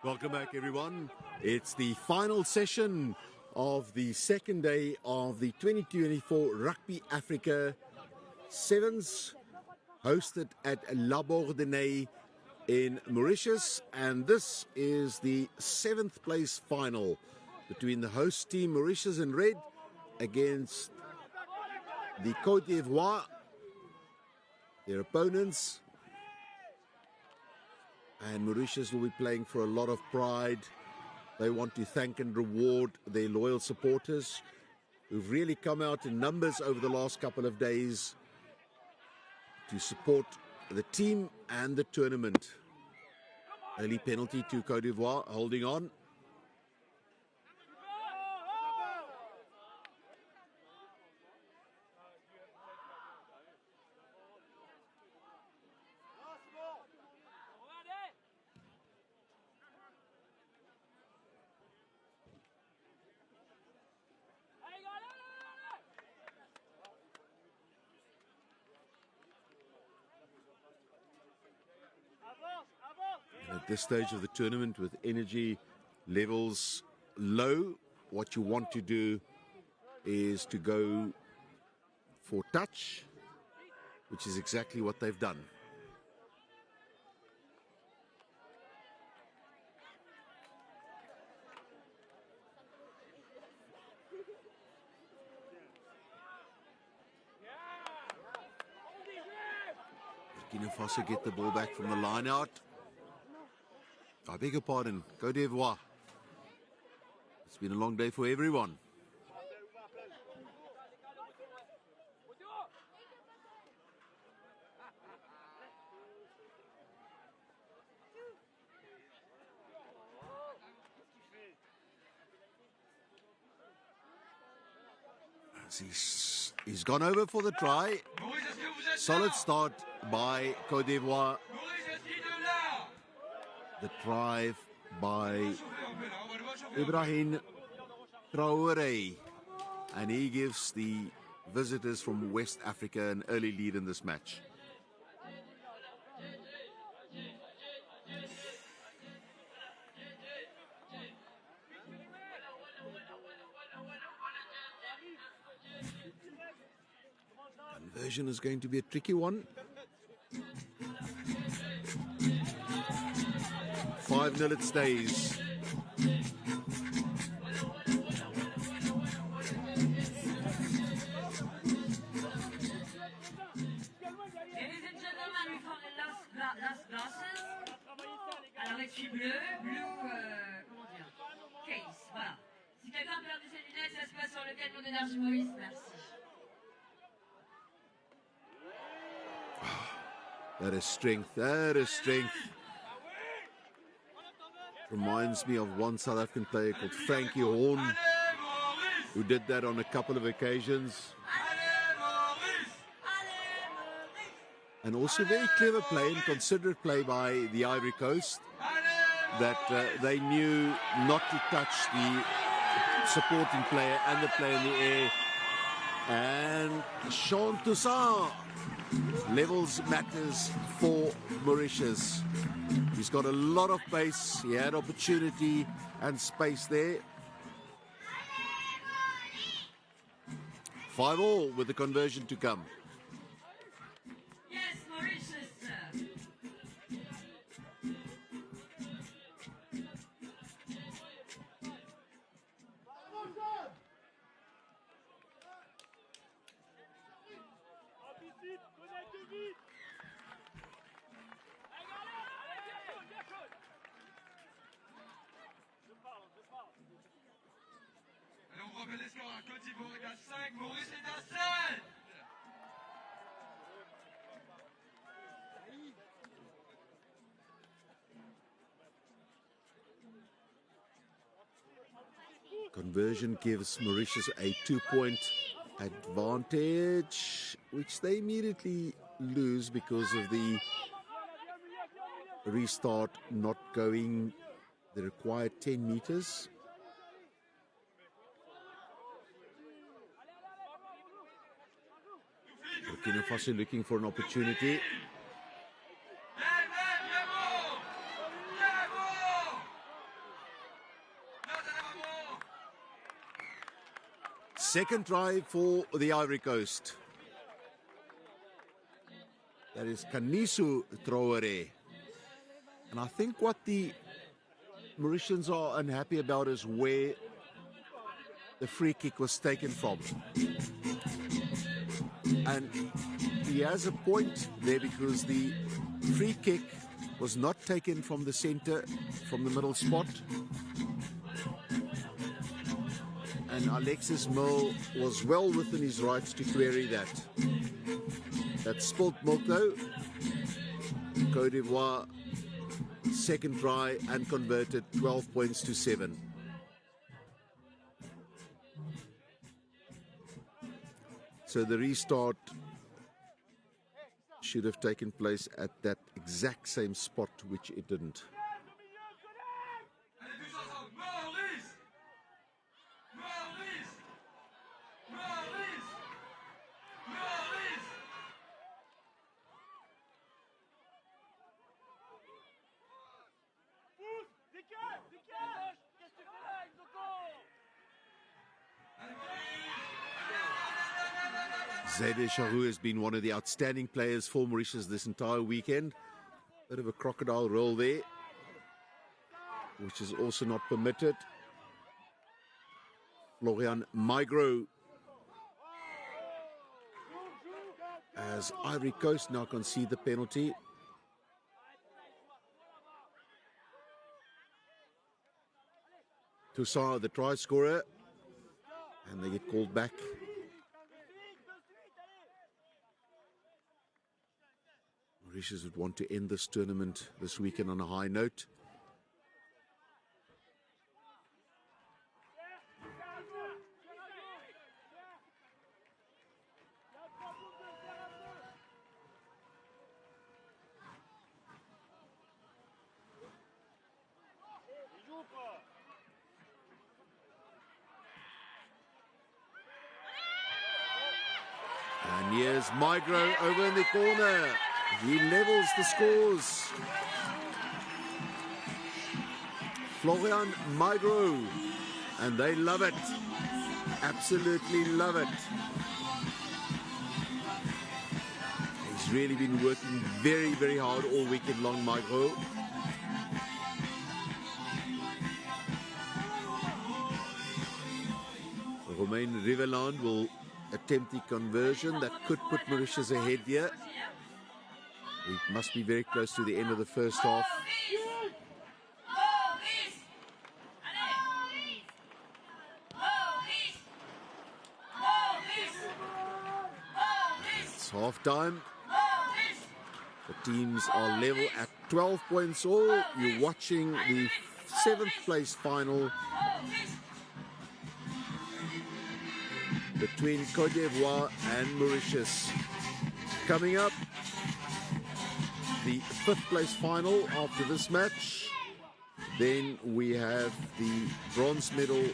Welcome back, everyone. It's the final session of the second day of the 2024 Rugby Africa Sevens, hosted at La Bourdonnais in Mauritius. And this is the 7th place final between the host team Mauritius in red against the Côte d'Ivoire, their opponents. And Mauritius will be playing for a lot of pride. They want to thank and reward their loyal supporters who've really come out in numbers over the last couple of days to support the team and the tournament. Early penalty to Côte d'Ivoire, holding on. At this stage of the tournament, with energy levels low, what you want to do is to go for touch, which is exactly what they've done. Burkina Faso get the ball back from the line out. I beg your pardon, Côte d'Ivoire. It's been a long day for everyone. He's gone over for the try. Solid start by Côte d'Ivoire. The try by Ibrahim Traoré, and he gives the visitors from West Africa an early lead in this match. Conversion is going to be a tricky one. 5-0 it stays. That is strength. That is strength. Reminds me of one South African player called Frankie Horn, who did that on a couple of occasions. And also very clever play and considerate play by the Ivory Coast, that they knew not to touch the supporting player and the player in the air. And Sean Toussaint levels matters for Mauritius. He's got a lot of pace. He had opportunity and space there. 5-5 with the conversion to come. Yes, Mauritius. On remet les scores à Côte d'Ivoire est à 5, Maurice est à 7. Conversion gives Mauritius a 2-point advantage, which they immediately lose because of the restart not going the required 10 meters. Burkina Faso looking for an opportunity. second try for the Ivory Coast. That is Kanisu Traore. And I think what the Mauritians are unhappy about is where the free kick was taken from. And he has a point there because the free kick was not taken from the center, from the middle spot. And Alexis Mill was well within his rights to query that. That's spilt milk though. Côte d'Ivoire, second try and converted, 12 points to 7. So the restart should have taken place at that exact same spot, which it didn't. Zede Charou has been one of the outstanding players for Mauritius this entire weekend. Bit of a crocodile roll there, which is also not permitted. Florian Migro, as Ivory Coast now concede the penalty. Toussaint, the try scorer, and they get called back. Mauritius would want to end this tournament this weekend on a high note. And here's Migro over in the corner. He levels the scores. Florian Migro, and they love it. Absolutely love it. He's really been working very, very hard all weekend long, Migro. Romain Riveland will attempt the conversion that could put Mauritius ahead here. We must be very close to the end of the first half. It's half time. The teams are level at 12 points all. You're watching the 7th place final between Côte d'Ivoire and Mauritius. Coming up, the 5th place final after this match. Then we have the bronze medal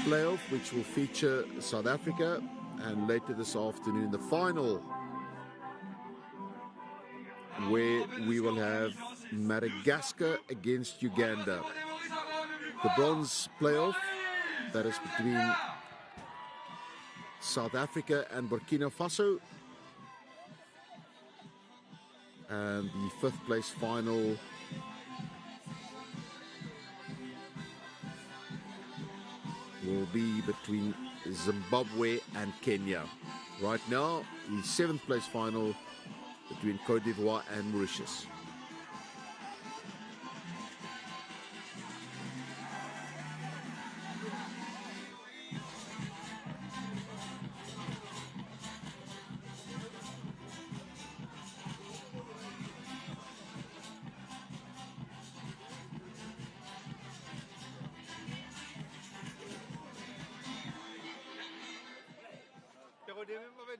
playoff, which will feature South Africa, and later this afternoon the final, where we will have Madagascar against Uganda. The bronze playoff, that is between South Africa and Burkina Faso. And the 5th place final will be between Zimbabwe and Kenya. Right now, the 7th place final between Côte d'Ivoire and Mauritius.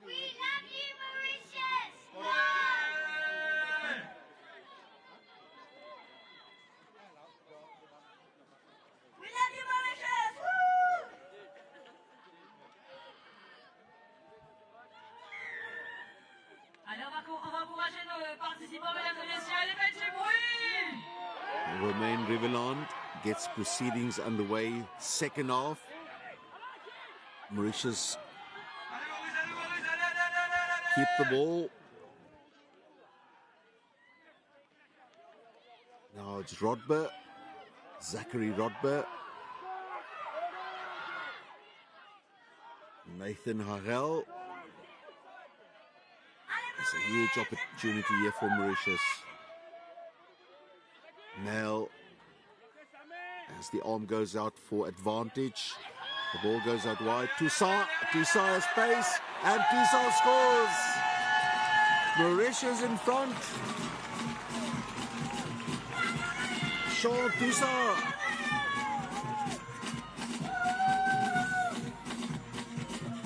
We love you, Mauritius! We love you, Mauritius! Woo! Allez, on va encourager nos participants, mesdames et messieurs. Allez, faites du bruit! Romain Riveland gets proceedings underway, second half. Mauritius Allez, Maurice, allez, Maurice, allez, allez, allez, allez, allez. keep the ball. Now it's Rodber, Zachary Rodber. Nathan Harel. It's a huge opportunity here for Mauritius. Mel, as the arm goes out for advantage. The ball goes out wide. Toussaint has pace, and Toussaint scores. Mauritius in front. Sean Toussaint.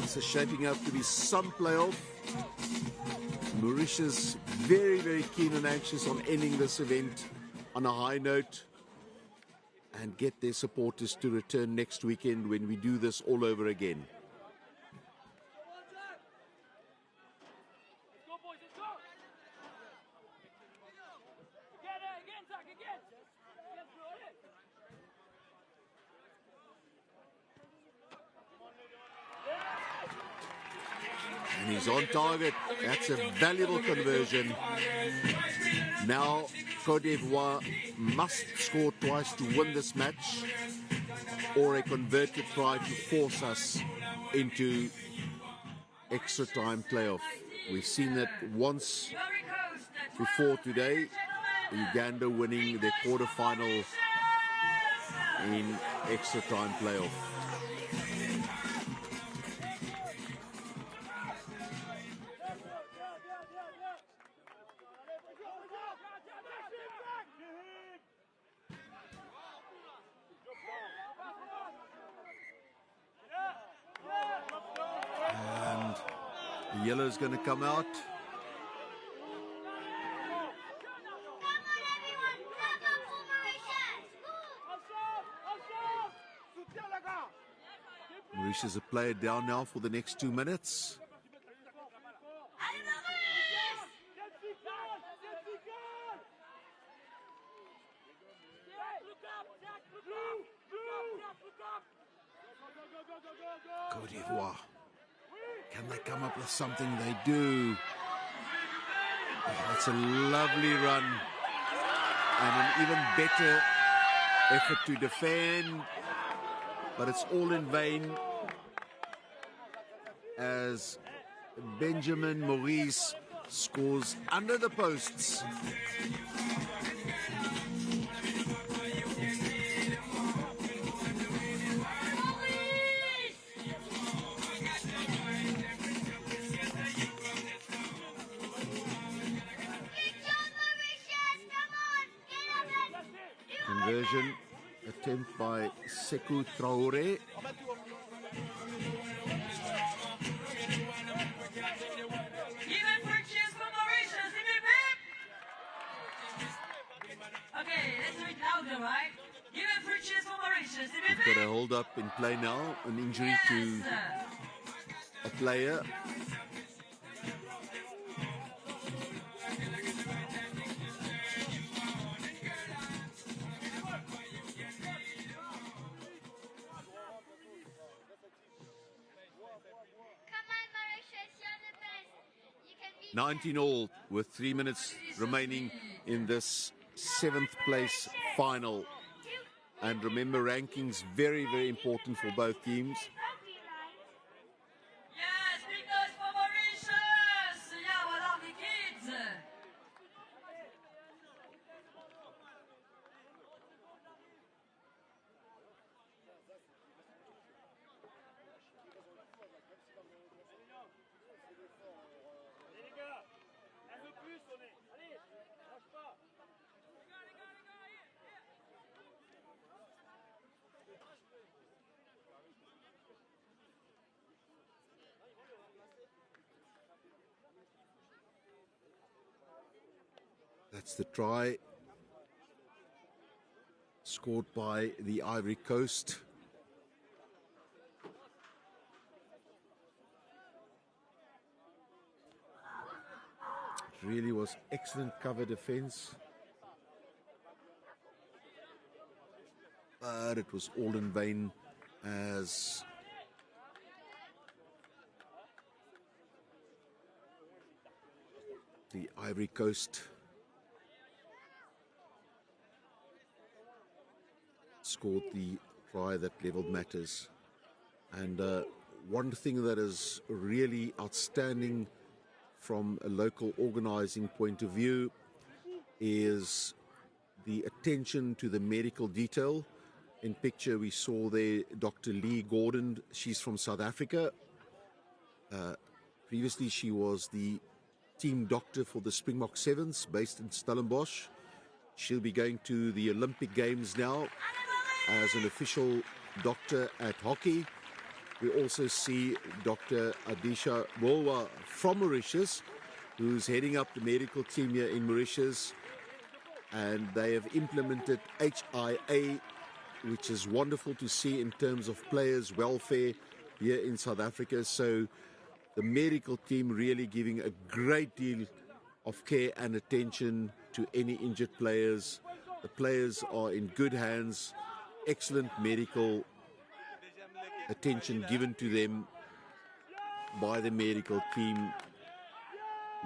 This is shaping up to be some playoff. Mauritius very, very keen and anxious on ending this event on a high note and get their supporters to return next weekend when we do this all over again. And he's on target. That's a valuable conversion. Now, Côte d'Ivoire must score twice to win this match, or a converted try to force us into extra time playoff. We've seen it once before today, Uganda winning their quarterfinal in extra time playoff. And the yellow is going to come out. Mauritius a player down now for the next 2 minutes. Côte d'Ivoire. Can they come up with something? They do. That's a lovely run. And an even better effort to defend. But it's all in vain as Benjamin Maurice scores under the posts. Conversion attempt by Sekou Traoré. We've got a hold up in play now, an injury to a player. Come on, Mauritius, you're the best. You can beat 19 all with 3 minutes remaining in this 7th place final. And remember, rankings very, very important for both teams. rugby, right? Yes, because for Mauritius! Yeah, what are the kids? That's the try scored by the Ivory Coast. It really was excellent cover defense. But it was all in vain as The Ivory Coast scored the try that levelled matters. And one thing that is really outstanding from a local organising point of view is the attention to the medical detail. In picture we saw there Dr. Lee Gordon. She's from South Africa. Previously she was the team doctor for the Springbok Sevens based in Stellenbosch. She'll be going to the Olympic Games now as an official doctor at hockey. We also see Dr. Adisha Bolwa from Mauritius, who's heading up the medical team here in Mauritius. And they have implemented HIA, which is wonderful to see in terms of players' welfare here in South Africa. So the medical team really giving a great deal of care and attention to any injured players. The players are in good hands, excellent medical attention given to them by the medical team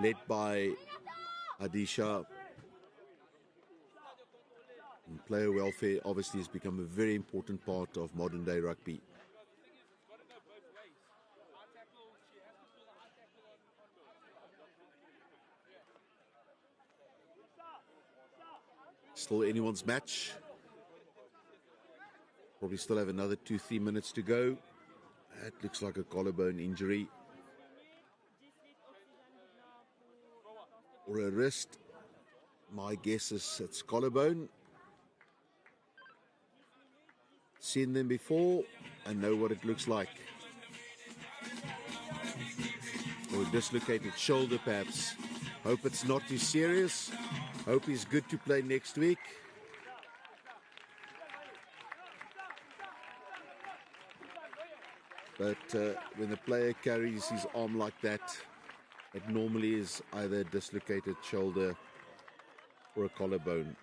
led by Adisha. And player welfare obviously has become a very important part of modern day rugby. Still anyone's match. Probably still have another 2-3 minutes to go. That looks like a collarbone injury. Or a wrist. My guess is it's collarbone. Seen them before and know what it looks like. Or a dislocated shoulder perhaps. Hope it's not too serious. Hope he's good to play next week. But when the player carries his arm like that, it normally is either a dislocated shoulder or a collarbone.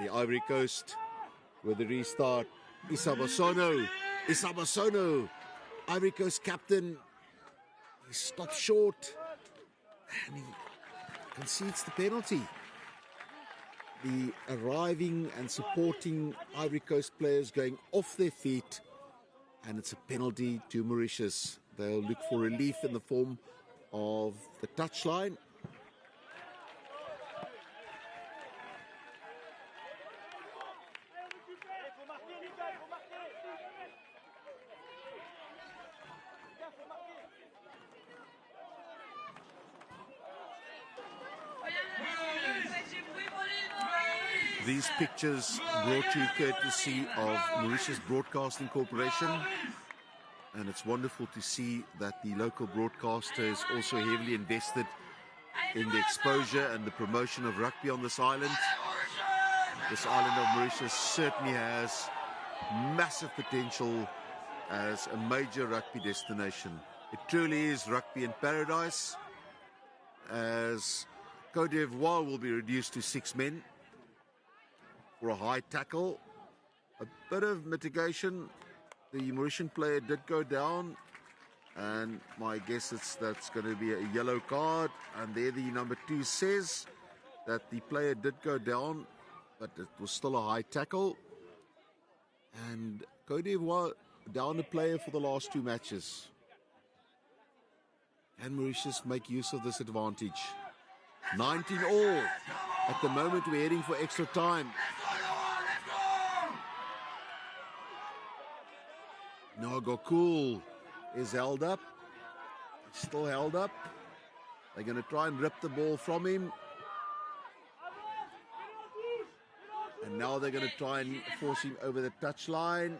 The Ivory Coast with the restart. Isabasono, Ivory Coast captain. He stopped short and he concedes the penalty. The arriving and supporting Ivory Coast players going off their feet, and it's a penalty to Mauritius. They'll look for relief in the form of the touchline. These pictures brought you courtesy of Mauritius Broadcasting Corporation, and it's wonderful to see that the local broadcaster is also heavily invested in the exposure and the promotion of rugby on this island. This island of Mauritius certainly has massive potential as a major rugby destination. It truly is rugby in paradise, as Côte d'Ivoire will be reduced to 6 men for a high tackle. A bit of mitigation. The Mauritian player did go down, and my guess is that's going to be a yellow card. And there the number 2 says that the player did go down, but it was still a high tackle. And Côte d'Ivoire down a player for the last 2 matches. Can Mauritius make use of this advantage? 19 all. At the moment we're heading for extra time. Nagokul is held up. Still held up. They're going to try and rip the ball from him. And now they're going to try and force him over the touchline.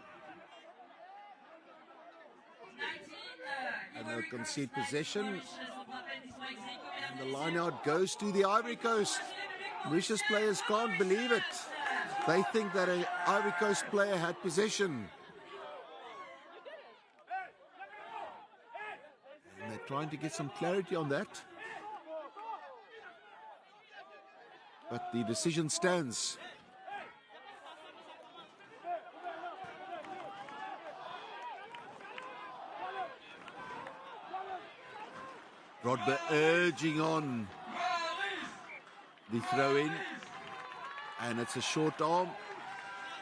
And they'll concede possession. And the line out goes to the Ivory Coast. Mauritius players can't believe it. They think that an Ivory Coast player had possession. And they're trying to get some clarity on that. But the decision stands. Rodber urging on. the throw in, and it's a short arm.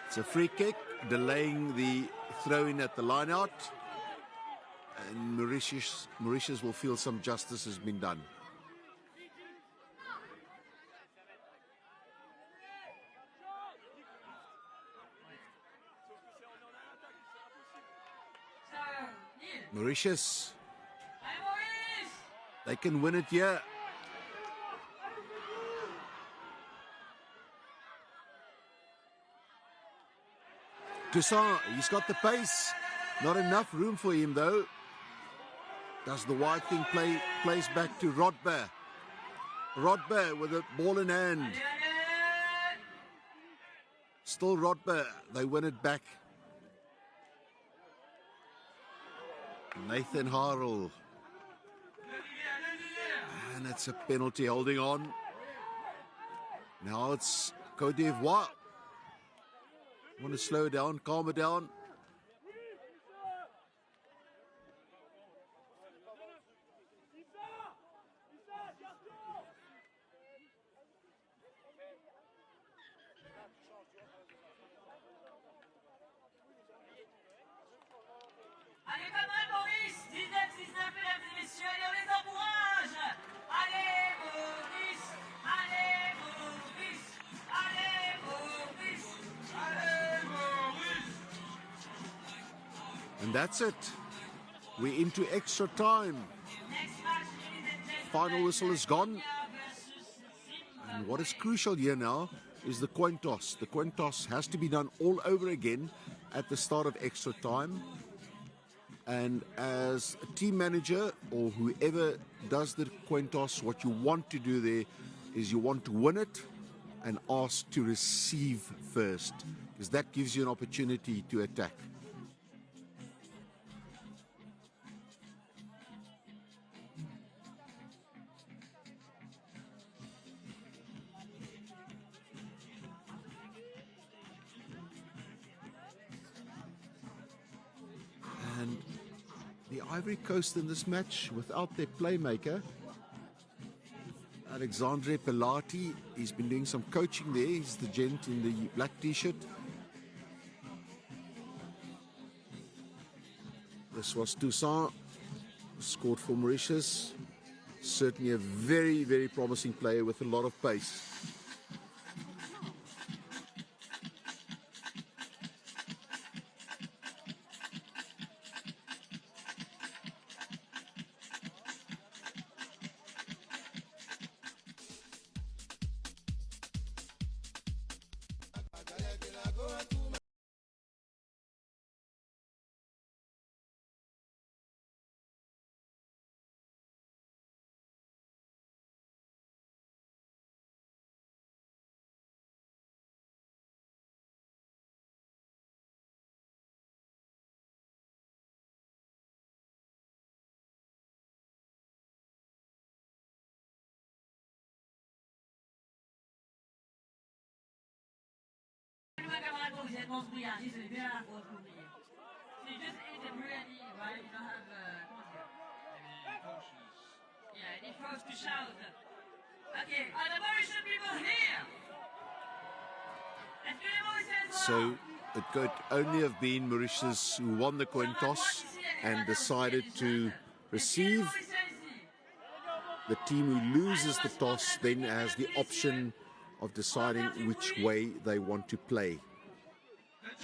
It's a free kick, delaying the throw in at the line out, and Mauritius will feel some justice has been done. Mauritius, they can win it here. Toussaint, he's got the pace. Not enough room for him though. Does the wide thing, plays back to Rodber. Rodber with the ball in hand. Still Rodber, they win it back. Nathan Harrell. And it's a penalty, holding on. Now it's Côte d'Ivoire. Want to slow down, calm it down. Allez, pas mal, Maurice. 19-19, mesdames et messieurs. Allez, on les encourage. Allez, Maurice. Allez, Maurice. Allez, Maurice. Allez, Maurice! And that's it. We're into extra time. Next match, ladies and gentlemen. Final whistle is gone. Kenya versus Zimbabwe. And what is crucial here now is the coin toss. The coin toss has to be done all over again at the start of extra time. And as a team manager or whoever does the coin toss, what you want to do there is you want to win it and ask to receive first, because that gives you an opportunity to attack. And the Ivory Coast in this match, without their playmaker, Alexandre Pelati, he's been doing some coaching there. He's the gent in the black t-shirt. This was Toussaint, scored for Mauritius. Certainly a very, very promising player with a lot of pace. Vous êtes bon brillantier, c'est bien la grosse ouvrier. C'est juste really, right? You don't have, comment dire? Any coaches? Yeah, any folks to shout. Okay, are the Mauritian people here? Est-ce que les Mauriciens sont So là? it could only have been Mauritius who won the coin toss and decided to receive. The team who loses the toss then has the option of deciding which way they want to play.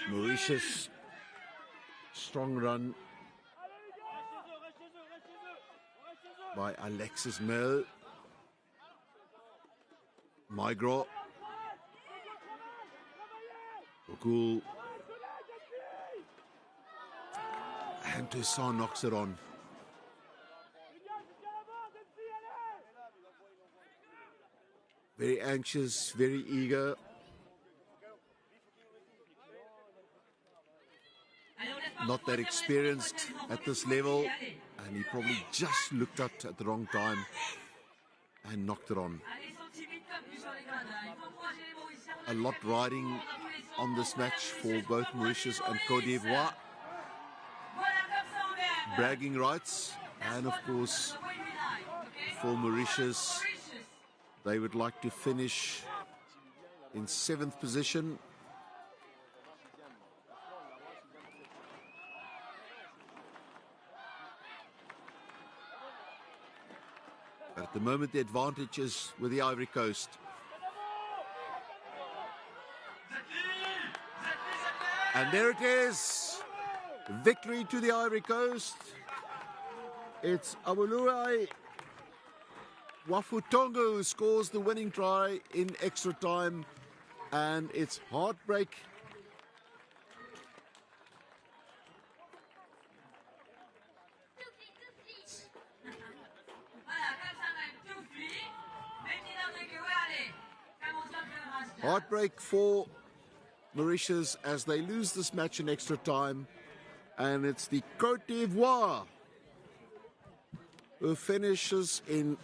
Mauritius, strong run by Alexis Merle. Migro. Okul. And Toussaint knocks it on. Very anxious, very eager. Not that experienced at this level, and he probably just looked up at the wrong time and knocked it on. A lot riding on this match for both Mauritius and Côte d'Ivoire. Bragging rights, and of course for Mauritius, They would like to finish in 7th position. But at the moment, the advantage is with the Ivory Coast. And there it is. Victory to the Ivory Coast. It's Abuluai Wafutongo who scores the winning try in extra time. And it's heartbreak. Heartbreak for Mauritius as they lose this match in extra time. And it's the Côte d'Ivoire who finishes in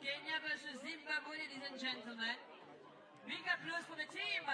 Kenya versus Zimbabwe, ladies and gentlemen. Big applause for the team.